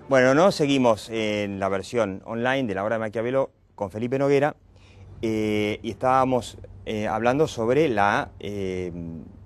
Bueno, no seguimos en la versión online de La Hora de Maquiavelo con Felipe Noguera y estábamos hablando sobre la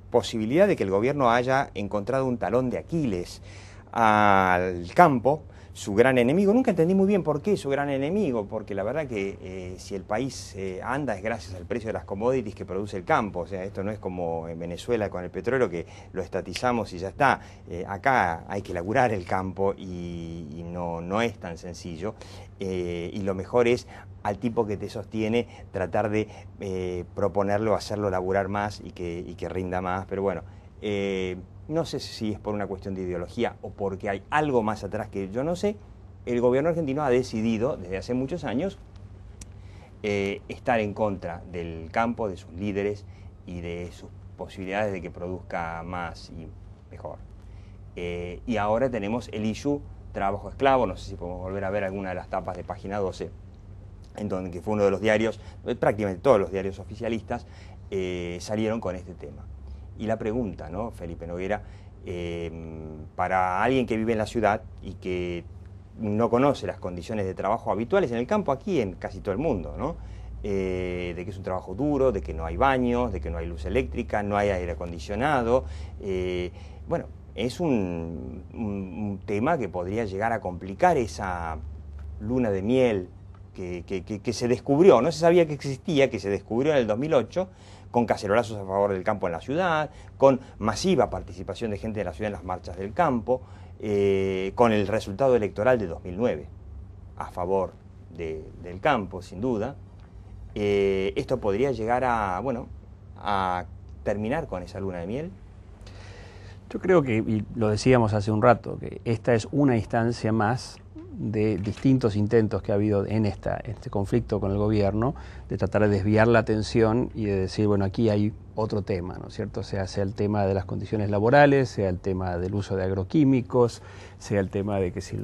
posibilidad de que el gobierno haya encontrado un talón de Aquiles al campo, su gran enemigo. Nunca entendí muy bien por qué su gran enemigo, porque la verdad que si el país anda es gracias al precio de las commodities que produce el campo. O sea, esto no es como en Venezuela con el petróleo que lo estatizamos y ya está. Acá hay que laburar el campo y no es tan sencillo. Y lo mejor es al tipo que te sostiene tratar de proponerlo, hacerlo laburar más y que rinda más. Pero bueno, no sé si es por una cuestión de ideología o porque hay algo más atrás que yo no sé. El gobierno argentino ha decidido desde hace muchos años estar en contra del campo, de sus líderes y de sus posibilidades de que produzca más y mejor. Y ahora tenemos el issue trabajo esclavo. No sé si podemos volver a ver alguna de las tapas de Página 12, en donde que fue uno de los diarios, prácticamente todos los diarios oficialistas salieron con este tema. Y la pregunta, ¿no, Felipe Noguera, para alguien que vive en la ciudad y que no conoce las condiciones de trabajo habituales en el campo, aquí en casi todo el mundo, ¿no? De que es un trabajo duro, de que no hay baños, de que no hay luz eléctrica, no hay aire acondicionado. Bueno, es un tema que podría llegar a complicar esa luna de miel que se descubrió, no se sabía que existía, que se descubrió en el 2008, con cacerolazos a favor del campo en la ciudad, con masiva participación de gente de la ciudad en las marchas del campo, con el resultado electoral de 2009 a favor del campo, sin duda. Esto podría llegar a terminar con esa luna de miel. Yo creo que, y lo decíamos hace un rato, que esta es una instancia más de distintos intentos que ha habido en este conflicto con el gobierno, de tratar de desviar la atención y de decir, bueno, aquí hay otro tema, ¿no es cierto? Sea el tema de las condiciones laborales, sea el tema del uso de agroquímicos, sea el tema de que si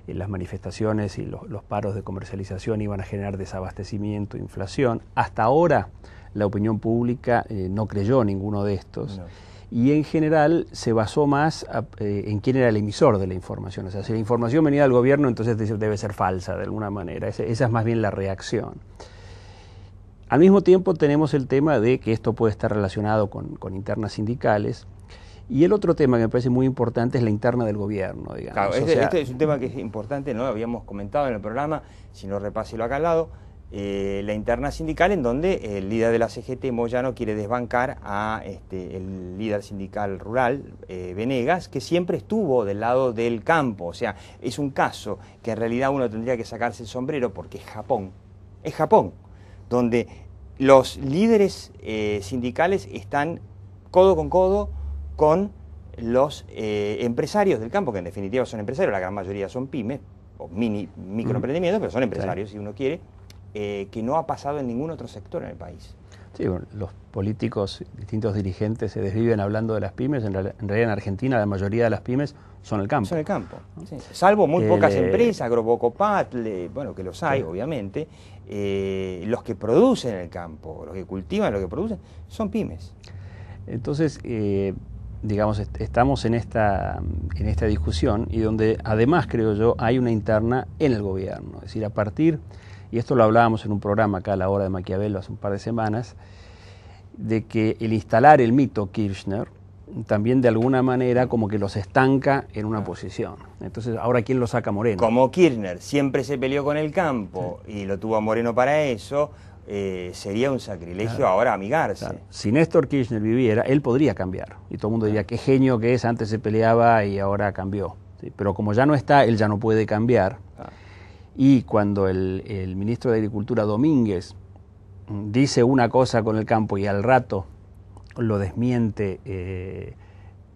las manifestaciones y los paros de comercialización iban a generar desabastecimiento, inflación. Hasta ahora la opinión pública no creyó ninguno de estos. No. Y en general se basó más en quién era el emisor de la información. O sea, si la información venía del gobierno, entonces debe ser falsa de alguna manera. Esa es más bien la reacción. Al mismo tiempo tenemos el tema de que esto puede estar relacionado con internas sindicales. Y el otro tema que me parece muy importante es la interna del gobierno, digamos. Claro, este es un tema que es importante, ¿no? Habíamos comentado en el programa, si no repáselo acá al lado, la interna sindical, en donde el líder de la CGT, Moyano, quiere desbancar a el líder sindical rural, Venegas, que siempre estuvo del lado del campo. O sea, es un caso que en realidad uno tendría que sacarse el sombrero porque es Japón, donde los líderes sindicales están codo con codo con los empresarios del campo, que en definitiva son empresarios, la gran mayoría son pymes o microemprendimientos, pero son empresarios, sí, si uno quiere. Que no ha pasado en ningún otro sector en el país. Sí, bueno, los políticos, distintos dirigentes se desviven hablando de las pymes. En realidad en Argentina la mayoría de las pymes son el campo. Son el campo, sí. Salvo muy pocas empresas, Agrobocopat, bueno, que los hay, sí, obviamente. Los que producen el campo, los que cultivan, los que producen, son pymes. Entonces, digamos, estamos en esta discusión y donde además, creo yo, hay una interna en el gobierno. Es decir, a partir... Y esto lo hablábamos en un programa acá a La Hora de Maquiavelo hace un par de semanas, de que el instalar el mito Kirchner también de alguna manera como que los estanca en una posición. Entonces, ¿ahora quién lo saca? Moreno. Como Kirchner siempre se peleó con el campo, sí, y lo tuvo a Moreno para eso, sería un sacrilegio, claro, ahora amigarse. Claro. Si Néstor Kirchner viviera, él podría cambiar. Y todo el mundo diría, qué genio que es, antes se peleaba y ahora cambió. ¿Sí? Pero como ya no está, él ya no puede cambiar. Y cuando el ministro de Agricultura, Domínguez, dice una cosa con el campo y al rato lo desmiente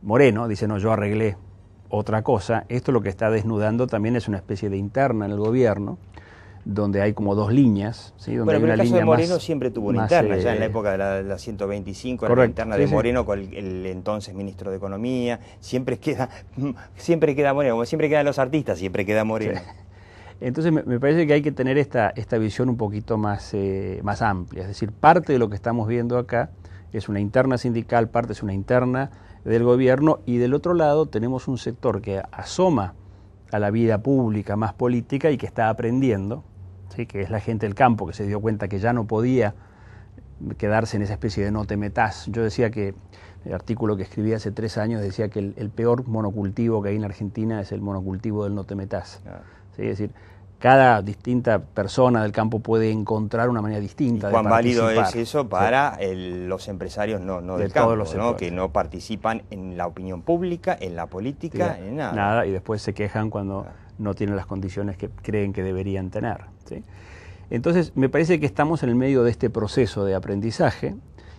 Moreno, dice, no, yo arreglé otra cosa, esto lo que está desnudando también es una especie de interna en el gobierno, donde hay como dos líneas. ¿Sí? Donde bueno, hay pero una el caso de Moreno más, siempre tuvo una interna, ya en la época de la 125, correcto, era la interna de Moreno con el entonces ministro de Economía, siempre queda Moreno, como siempre quedan los artistas, siempre queda Moreno. Sí. Entonces me parece que hay que tener esta visión un poquito más amplia, es decir, parte de lo que estamos viendo acá es una interna sindical, parte es una interna del gobierno y del otro lado tenemos un sector que asoma a la vida pública, más política, y que está aprendiendo, ¿sí? Que es la gente del campo, que se dio cuenta que ya no podía quedarse en esa especie de no te metás. Yo decía que, el artículo que escribí hace 3 años decía que el peor monocultivo que hay en Argentina es el monocultivo del no te metás. ¿Sí? Es decir, cada distinta persona del campo puede encontrar una manera distinta de participar. ¿Cuán válido es eso para los empresarios no del campo, ¿no? Que no participan en la opinión pública, en la política, en nada? Nada, y después se quejan cuando no tienen las condiciones que creen que deberían tener, ¿sí? Entonces, me parece que estamos en el medio de este proceso de aprendizaje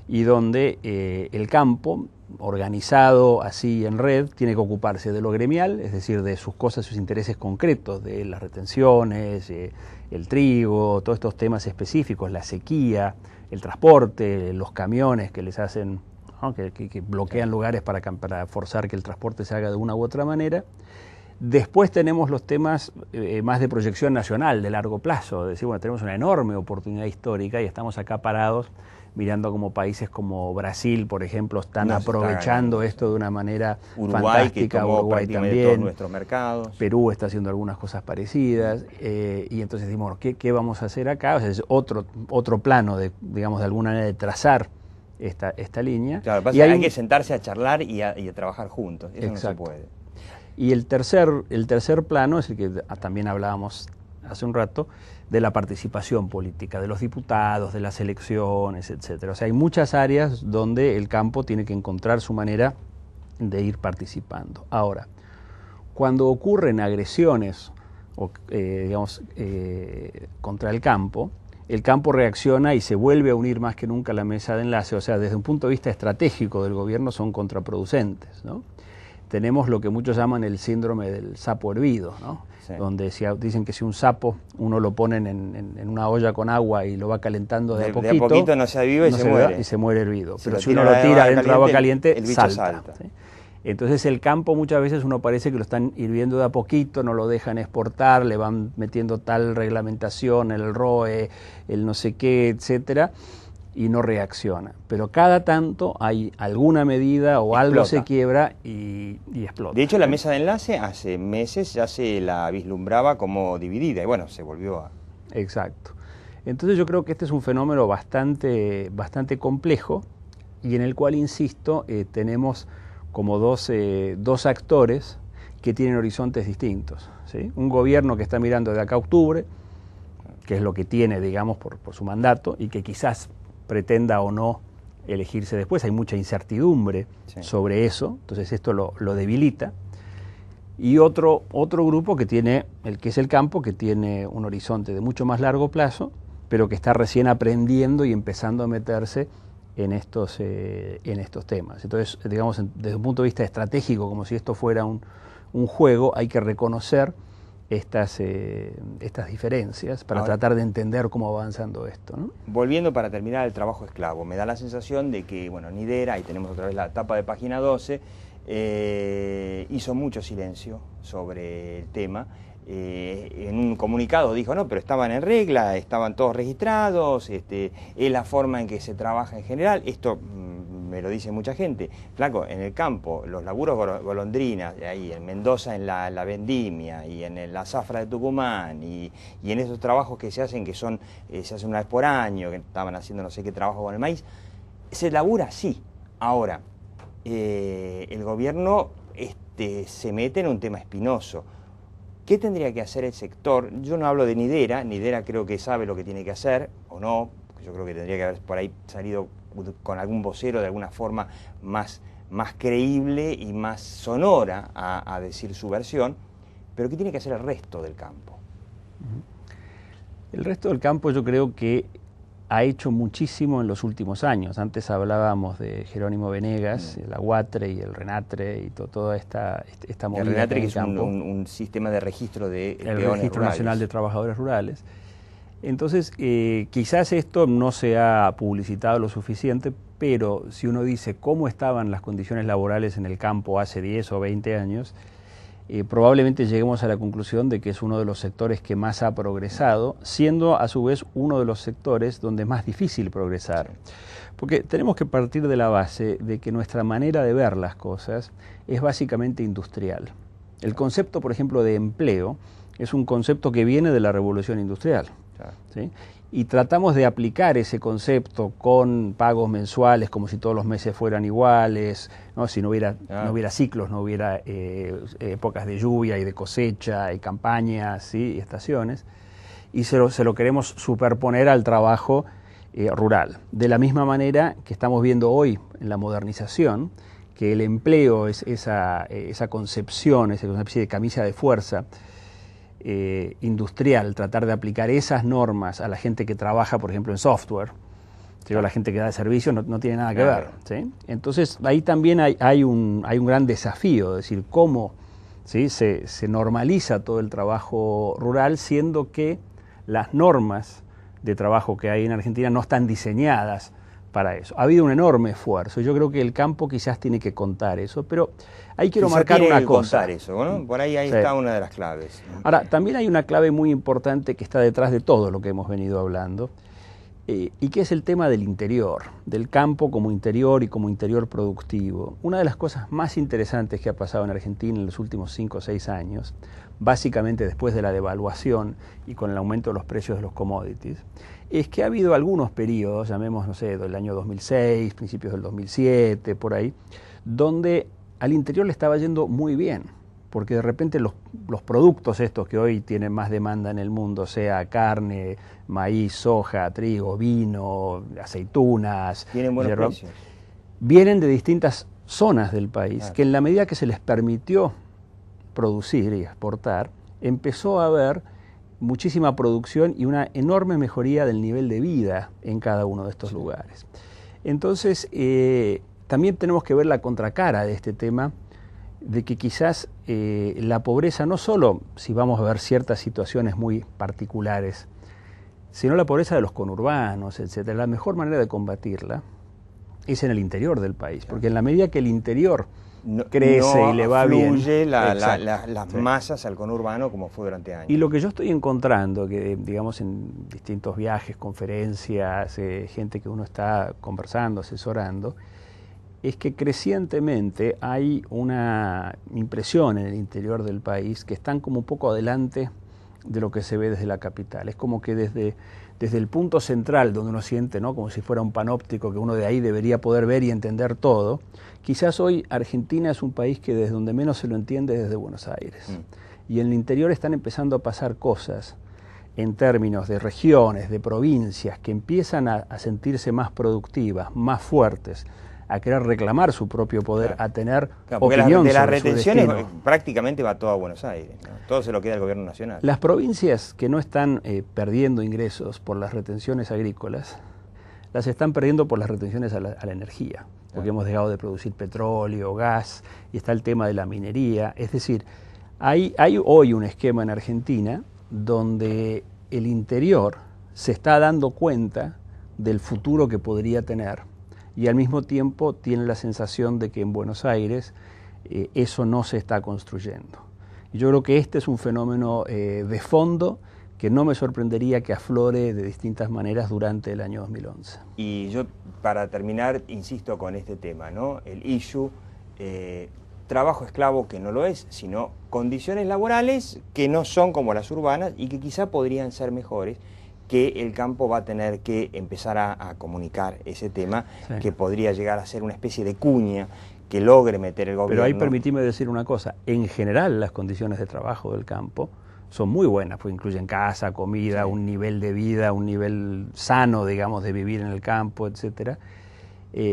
y donde el campo, organizado así en red, tiene que ocuparse de lo gremial, es decir, de sus cosas, sus intereses concretos, de las retenciones, el trigo, todos estos temas específicos, la sequía, el transporte, los camiones que les hacen, ¿no? que bloquean lugares para forzar que el transporte se haga de una u otra manera. Después tenemos los temas más de proyección nacional, de largo plazo, es decir, bueno, tenemos una enorme oportunidad histórica y estamos acá parados mirando como países como Brasil, por ejemplo, están aprovechando esto de una manera fantástica. Que tomó Uruguay también, todos nuestros mercados. Perú está haciendo algunas cosas parecidas, y entonces decimos, bueno, ¿qué vamos a hacer acá? O sea, es otro plano de, digamos, de alguna manera de trazar esta línea. Claro, hay que sentarse a charlar y a trabajar juntos, eso no se puede. Y el tercer plano es el que también hablábamos hace un rato, de la participación política, de los diputados, de las elecciones, etcétera. O sea, hay muchas áreas donde el campo tiene que encontrar su manera de ir participando. Ahora, cuando ocurren agresiones contra el campo reacciona y se vuelve a unir más que nunca a la mesa de enlace. O sea, desde un punto de vista estratégico del gobierno son contraproducentes, ¿no? Tenemos lo que muchos llaman el síndrome del sapo hervido, ¿no? Sí. Donde dicen que si un sapo uno lo ponen en una olla con agua y lo va calentando de a poquito no se aviva y se muere hervido. Pero si uno lo tira dentro de agua caliente, el bicho salta. ¿Sí? Entonces el campo muchas veces uno parece que lo están hirviendo de a poquito, no lo dejan exportar, le van metiendo tal reglamentación, el ROE, el no sé qué, etcétera, y no reacciona. Pero cada tanto hay alguna medida o algo se quiebra y explota. De hecho, la mesa de enlace hace meses ya se la vislumbraba como dividida y bueno, se volvió a... Exacto. Entonces yo creo que este es un fenómeno bastante complejo y en el cual, insisto, tenemos como dos actores que tienen horizontes distintos, ¿sí? Un gobierno que está mirando de acá a octubre, que es lo que tiene, digamos, por su mandato, y que quizás pretenda o no elegirse después. Hay mucha incertidumbre sobre eso, entonces esto lo debilita. Y otro grupo que tiene, que es el campo, que tiene un horizonte de mucho más largo plazo, pero que está recién aprendiendo y empezando a meterse en estos temas. Entonces, digamos, desde un punto de vista estratégico, como si esto fuera un juego, hay que reconocer estas diferencias para tratar de entender cómo va avanzando esto, ¿no? Volviendo para terminar el trabajo esclavo, me da la sensación de que, bueno, Nidera, ahí tenemos otra vez la tapa de página 12, hizo mucho silencio sobre el tema. En un comunicado dijo, no, pero estaban en regla, estaban todos registrados, es la forma en que se trabaja en general. Esto me lo dice mucha gente. Flaco, en el campo, los laburos golondrinas, ahí en Mendoza en la vendimia, y en la zafra de Tucumán, y en esos trabajos que se hacen, que son se hacen una vez por año, que estaban haciendo no sé qué trabajo con el maíz, se labura sí. Ahora, el gobierno se mete en un tema espinoso. ¿Qué tendría que hacer el sector? Yo no hablo de Nidera creo que sabe lo que tiene que hacer, o no, yo creo que tendría que haber por ahí salido con algún vocero de alguna forma más creíble y más sonora a decir su versión, pero ¿qué tiene que hacer el resto del campo? El resto del campo yo creo que ha hecho muchísimo en los últimos años. Antes hablábamos de Jerónimo Venegas, el Aguatre y el Renatre y toda esta movida. El Renatre, que es un sistema de registro de peones rurales. El Registro Nacional de Trabajadores Rurales. Entonces, quizás esto no se ha publicitado lo suficiente, pero si uno dice cómo estaban las condiciones laborales en el campo hace 10 o 20 años, probablemente lleguemos a la conclusión de que es uno de los sectores que más ha progresado, siendo a su vez uno de los sectores donde es más difícil progresar. Porque tenemos que partir de la base de que nuestra manera de ver las cosas es básicamente industrial. El concepto, por ejemplo, de empleo es un concepto que viene de la revolución industrial. Claro. ¿Sí? Y tratamos de aplicar ese concepto con pagos mensuales, como si todos los meses fueran iguales, ¿no? Si no hubiera ciclos, no hubiera épocas de lluvia y de cosecha y campañas, ¿sí? Y estaciones, y se lo queremos superponer al trabajo rural. De la misma manera que estamos viendo hoy en la modernización, que el empleo es esa concepción, esa especie de camisa de fuerza industrial, tratar de aplicar esas normas a la gente que trabaja, por ejemplo, en software, ¿sí? O la gente que da servicios, no tiene nada que ver. ¿Sí? Entonces, ahí también hay un gran desafío, es decir, cómo, ¿sí? se normaliza todo el trabajo rural, siendo que las normas de trabajo que hay en Argentina no están diseñadas para eso. Ha habido un enorme esfuerzo. Yo creo que el campo quizás tiene que contar eso, pero ahí quiero marcar una cosa. Contar eso, ¿no? Por ahí sí. Está una de las claves. Ahora, también hay una clave muy importante que está detrás de todo lo que hemos venido hablando, y que es el tema del interior, del campo como interior y como interior productivo. Una de las cosas más interesantes que ha pasado en Argentina en los últimos 5 o 6 años, básicamente después de la devaluación y con el aumento de los precios de los commodities, es que ha habido algunos periodos, llamemos, no sé, del año 2006, principios del 2007, por ahí, donde al interior le estaba yendo muy bien, porque de repente los productos estos que hoy tienen más demanda en el mundo, sea carne, maíz, soja, trigo, vino, aceitunas, tienen buenos precios. Vienen de distintas zonas del país, claro, que en la medida que se les permitió producir y exportar, empezó a haber muchísima producción y una enorme mejoría del nivel de vida en cada uno de estos lugares. Entonces, también tenemos que ver la contracara de este tema, de que quizás la pobreza, no solo si vamos a ver ciertas situaciones muy particulares, sino la pobreza de los conurbanos, etcétera. La mejor manera de combatirla es en el interior del país, porque en la medida que el interior crece y le va bien, las masas al conurbano como fue durante años. Y lo que yo estoy encontrando, que digamos en distintos viajes, conferencias, gente que uno está conversando, asesorando, es que crecientemente hay una impresión en el interior del país que están como un poco adelante de lo que se ve desde la capital. Es como que desde el punto central, donde uno siente, ¿no?, como si fuera un panóptico, que uno de ahí debería poder ver y entender todo, quizás hoy Argentina es un país que desde donde menos se lo entiende es desde Buenos Aires. Y en el interior están empezando a pasar cosas en términos de regiones, de provincias, que empiezan a sentirse más productivas, más fuertes, a querer reclamar su propio poder, claro, a tener opinión de las sobre retenciones su destino. Prácticamente va todo a Buenos Aires, ¿no? Todo se lo queda el gobierno nacional. Las provincias que no están perdiendo ingresos por las retenciones agrícolas, las están perdiendo por las retenciones a la energía, porque claro, hemos dejado de producir petróleo, gas, y está el tema de la minería. Es decir, hay hoy un esquema en Argentina donde el interior se está dando cuenta del futuro que podría tener, y al mismo tiempo tiene la sensación de que en Buenos Aires eso no se está construyendo. Y yo creo que este es un fenómeno de fondo que no me sorprendería que aflore de distintas maneras durante el año 2011. Y yo, para terminar, insisto con este tema, ¿no? El issue, trabajo esclavo que no lo es, sino condiciones laborales que no son como las urbanas y que quizá podrían ser mejores, que el campo va a tener que empezar a comunicar ese tema, sí, que podría llegar a ser una especie de cuña que logre meter el gobierno. Pero ahí permitime decir una cosa, en general las condiciones de trabajo del campo son muy buenas, pues incluyen casa, comida, sí, un nivel de vida, un nivel sano, digamos, de vivir en el campo, etcétera.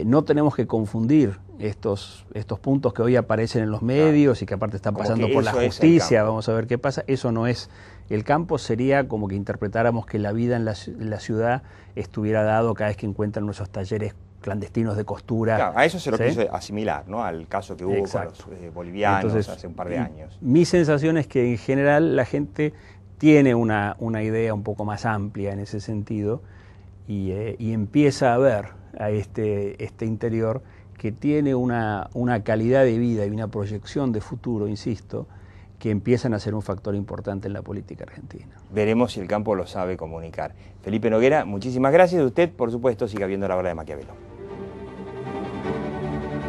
No tenemos que confundir estos puntos que hoy aparecen en los medios, claro, y que aparte están pasando por la justicia, vamos a ver qué pasa. Eso no es. El campo sería como que interpretáramos que la vida en la ciudad estuviera dado cada vez que encuentran nuestros talleres clandestinos de costura. Claro, a eso se lo quiso asimilar, ¿no?, al caso que hubo, exacto, con los bolivianos. Entonces, hace un par de años. Mi sensación es que en general la gente tiene una idea un poco más amplia en ese sentido y empieza a ver a este interior que tiene una calidad de vida y una proyección de futuro, insisto, que empiezan a ser un factor importante en la política argentina. Veremos si el campo lo sabe comunicar. Felipe Noguera, muchísimas gracias. Usted, por supuesto, siga viendo La Hora de Maquiavelo.